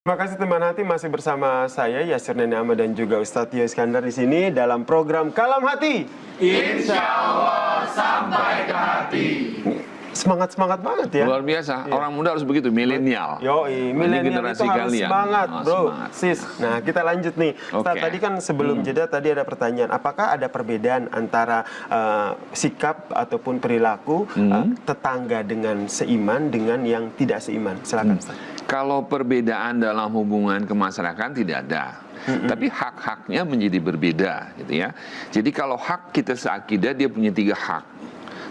Terima kasih teman hati, masih bersama saya Yasir Neni Ahmad dan juga Ustadz Tio Iskandar di sini dalam program Kalam Hati. Insya Allah sampai ke hati. Semangat banget ya. Luar biasa. Iya. Orang muda harus begitu, milenial. Yoi, milenial itu harus kalian. Semangat, bro. Semangat. Sis. Nah, kita lanjut nih. Okay. Tadi kan sebelum jeda tadi ada pertanyaan, apakah ada perbedaan antara sikap ataupun perilaku tetangga dengan seiman dengan yang tidak seiman? Silakan, Ustaz. Kalau perbedaan dalam hubungan kemasyarakatan tidak ada. Tapi hak-haknya menjadi berbeda, gitu ya. Jadi kalau hak kita seakidah, dia punya 3 hak.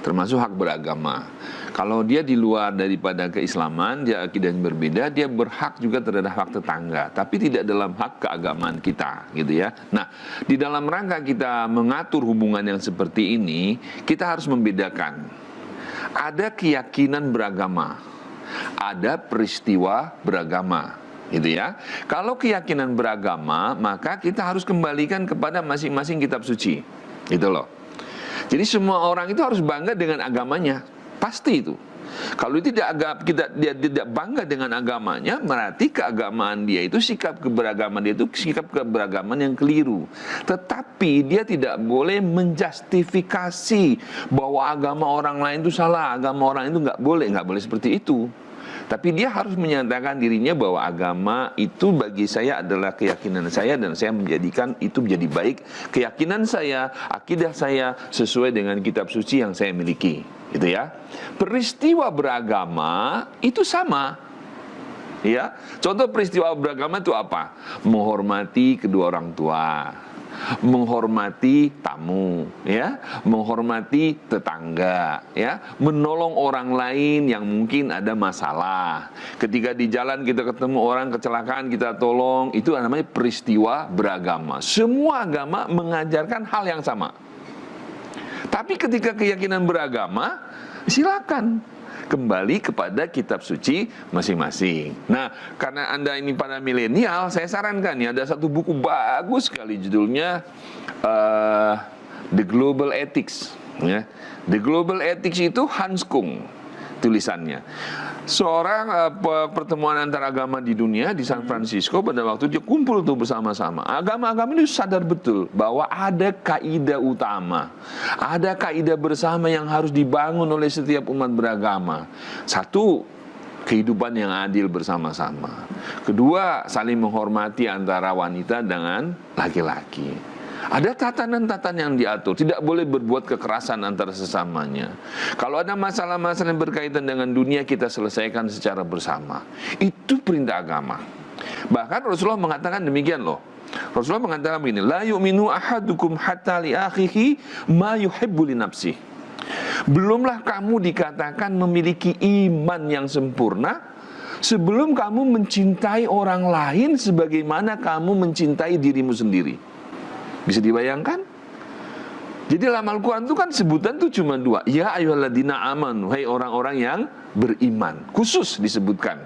Termasuk hak beragama. Kalau dia di luar daripada keislaman, dia akidah yang berbeda, dia berhak juga terhadap hak tetangga, tapi tidak dalam hak keagamaan kita, gitu ya. Nah, di dalam rangka kita mengatur hubungan yang seperti ini, kita harus membedakan. Ada keyakinan beragama, ada peristiwa beragama, gitu ya. Kalau keyakinan beragama, maka kita harus kembalikan kepada masing-masing kitab suci, gitu loh. Jadi semua orang itu harus bangga dengan agamanya, pasti itu. Kalau dia tidak bangga dengan agamanya, berarti keagamaan dia itu, sikap keberagaman dia itu sikap keberagaman yang keliru. Tetapi dia tidak boleh menjustifikasi bahwa agama orang lain itu salah, agama orang itu nggak boleh seperti itu. Tapi dia harus menyatakan dirinya bahwa agama itu bagi saya adalah keyakinan saya dan saya menjadikan itu menjadi baik. Keyakinan saya, akidah saya sesuai dengan kitab suci yang saya miliki, gitu ya. Peristiwa beragama itu sama. Ya. Contoh peristiwa beragama itu apa? Menghormati kedua orang tua, menghormati tamu, ya, menghormati tetangga, ya, menolong orang lain yang mungkin ada masalah. Ketika di jalan kita ketemu orang kecelakaan, kita tolong, itu namanya peristiwa beragama. Semua agama mengajarkan hal yang sama. Tapi ketika keyakinan beragama, silakan kembali kepada kitab suci masing-masing. Nah, karena Anda ini para milenial, saya sarankan ya, ada satu buku bagus sekali judulnya The Global Ethics. Ya. The Global Ethics itu Hans Kung tulisannya. Seorang pertemuan antar agama di dunia di San Francisco, pada waktu dia kumpul tuh bersama-sama. Agama-agama ini sadar betul bahwa ada kaidah utama, ada kaidah bersama yang harus dibangun oleh setiap umat beragama. Satu, kehidupan yang adil bersama-sama. Kedua, saling menghormati antara wanita dengan laki-laki. Ada tatanan-tatanan yang diatur, tidak boleh berbuat kekerasan antara sesamanya. Kalau ada masalah-masalah yang berkaitan dengan dunia, kita selesaikan secara bersama. Itu perintah agama. Bahkan Rasulullah mengatakan demikian loh. Rasulullah mengatakan begini, la yu'minu ahadukum hatta li akhihi ma yuhibbu li nafsihi. Belumlah kamu dikatakan memiliki iman yang sempurna sebelum kamu mencintai orang lain sebagaimana kamu mencintai dirimu sendiri. Bisa dibayangkan? Jadi dalam Al-Quran itu kan sebutan tuh cuma 2. Ya ayyuhalladzina amanu, hai orang-orang yang beriman. Khusus disebutkan.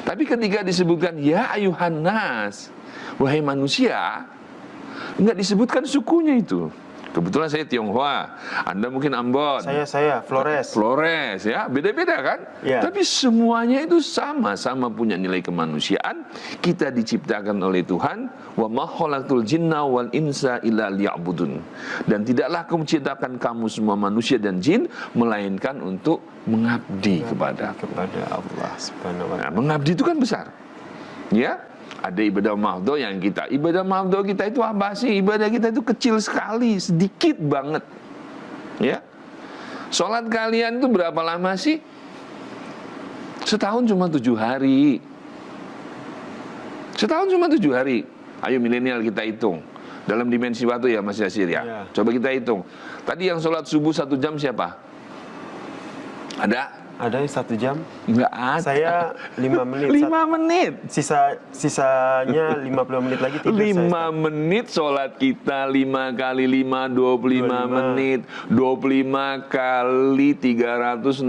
Tapi ketika disebutkan ya ayyuhan nas, wahai manusia, enggak disebutkan sukunya itu. Kebetulan saya Tionghoa, Anda mungkin Ambon. Saya Flores. Flores, ya, beda-beda kan? Ya. Tapi semuanya itu sama-sama punya nilai kemanusiaan. Kita diciptakan oleh Tuhan, wa ma khalaqtul jinna wal insa illa liya'budun. Dan tidaklah aku menciptakan kamu semua manusia dan jin melainkan untuk mengabdi kepada Allah Subhanahu wa ta'ala. Nah, mengabdi itu kan besar. Ya. Ada ibadah mahdoh yang ibadah mahdoh kita itu apa sih? Ibadah kita itu kecil sekali, sedikit banget. Ya. Sholat kalian itu berapa lama sih? Setahun cuma 7 hari. Setahun cuma 7 hari. Ayo milenial kita hitung. Dalam dimensi waktu ya Mas Yasir ya. Coba kita hitung. Tadi yang sholat subuh 1 jam siapa? Ada? Ada yang 1 jam? Enggak ada. Saya 5 menit. 5 menit. Sisanya 50 menit lagi tidur 5 menit sholat kita, 5 kali 5, 25 menit. 25 kali 365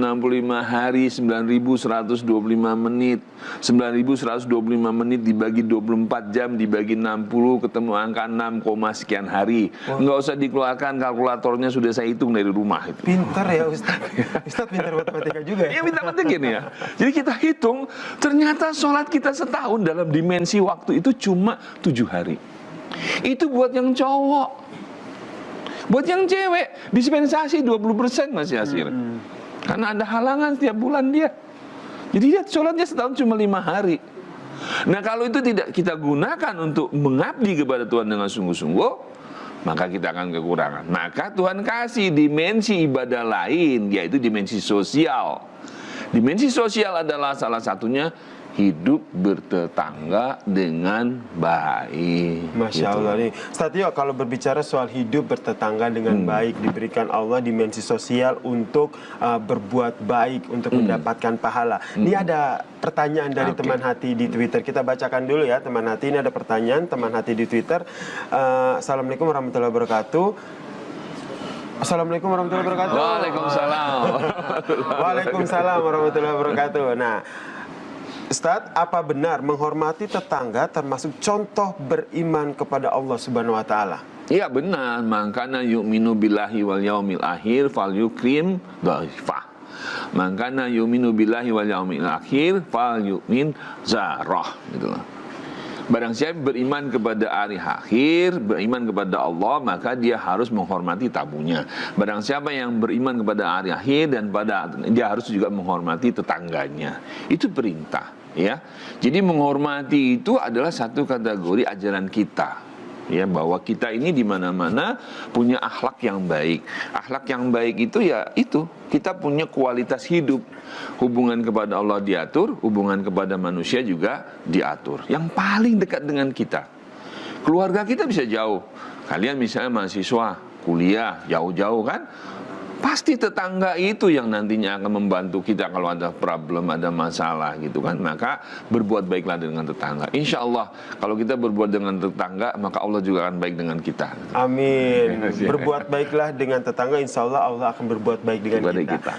hari, 9.125 menit. 9.125 menit dibagi 24 jam, dibagi 60, ketemu angka 6, sekian hari. Enggak usah dikeluarkan kalkulatornya, sudah saya hitung dari rumah itu. Pintar ya Ustaz. Ustaz pintar matematika juga juga ya? Iya, minta pentingin ya. Jadi kita hitung, ternyata sholat kita setahun dalam dimensi waktu itu cuma 7 hari. Itu buat yang cowok. Buat yang cewek, dispensasi 20% Mas Yasir. Karena ada halangan setiap bulan dia. Jadi dia sholatnya setahun cuma 5 hari. Nah kalau itu tidak kita gunakan untuk mengabdi kepada Tuhan dengan sungguh-sungguh, maka kita akan kekurangan. Maka Tuhan kasih dimensi ibadah lain, yaitu dimensi sosial. Dimensi sosial adalah salah satunya hidup bertetangga dengan baik. Masya gitu. Allah nih, Ustaz Tio, kalau berbicara soal hidup bertetangga dengan baik, diberikan Allah dimensi sosial untuk berbuat baik, untuk mendapatkan pahala. Ini ada pertanyaan dari teman hati di Twitter. Kita bacakan dulu ya, teman hati. Ini ada pertanyaan teman hati di Twitter. Assalamualaikum warahmatullahi wabarakatuh. Assalamualaikum warahmatullahi wabarakatuh. Waalaikumsalam. Waalaikumsalam warahmatullahi wabarakatuh. Nah, Ustadz, apa benar menghormati tetangga termasuk contoh beriman kepada Allah Subhanahu wa taala? Iya benar, makana yu'minu billahi wal yaumil akhir fal yukrim dhaifah. Makana yu'minu billahi wal yaumil akhir fal yu'min zarah, gitu loh. Barang siapa beriman kepada hari akhir, beriman kepada Allah, maka dia harus menghormati tamunya. Barang siapa yang beriman kepada hari akhir dan dia harus juga menghormati tetangganya. Itu perintah, ya. Jadi menghormati itu adalah satu kategori ajaran kita. Ya, bahwa kita ini di mana-mana punya akhlak yang baik. Akhlak yang baik itu ya itu, kita punya kualitas hidup. Hubungan kepada Allah diatur, hubungan kepada manusia juga diatur. Yang paling dekat dengan kita. Keluarga kita bisa jauh. Kalian misalnya mahasiswa, kuliah, jauh-jauh kan? Pasti tetangga itu yang nantinya akan membantu kita kalau ada problem, ada masalah gitu kan. Maka berbuat baiklah dengan tetangga. Insya Allah kalau kita berbuat dengan tetangga, maka Allah juga akan baik dengan kita. Amin. Berbuat baiklah dengan tetangga, insya Allah Allah akan berbuat baik dengan kita.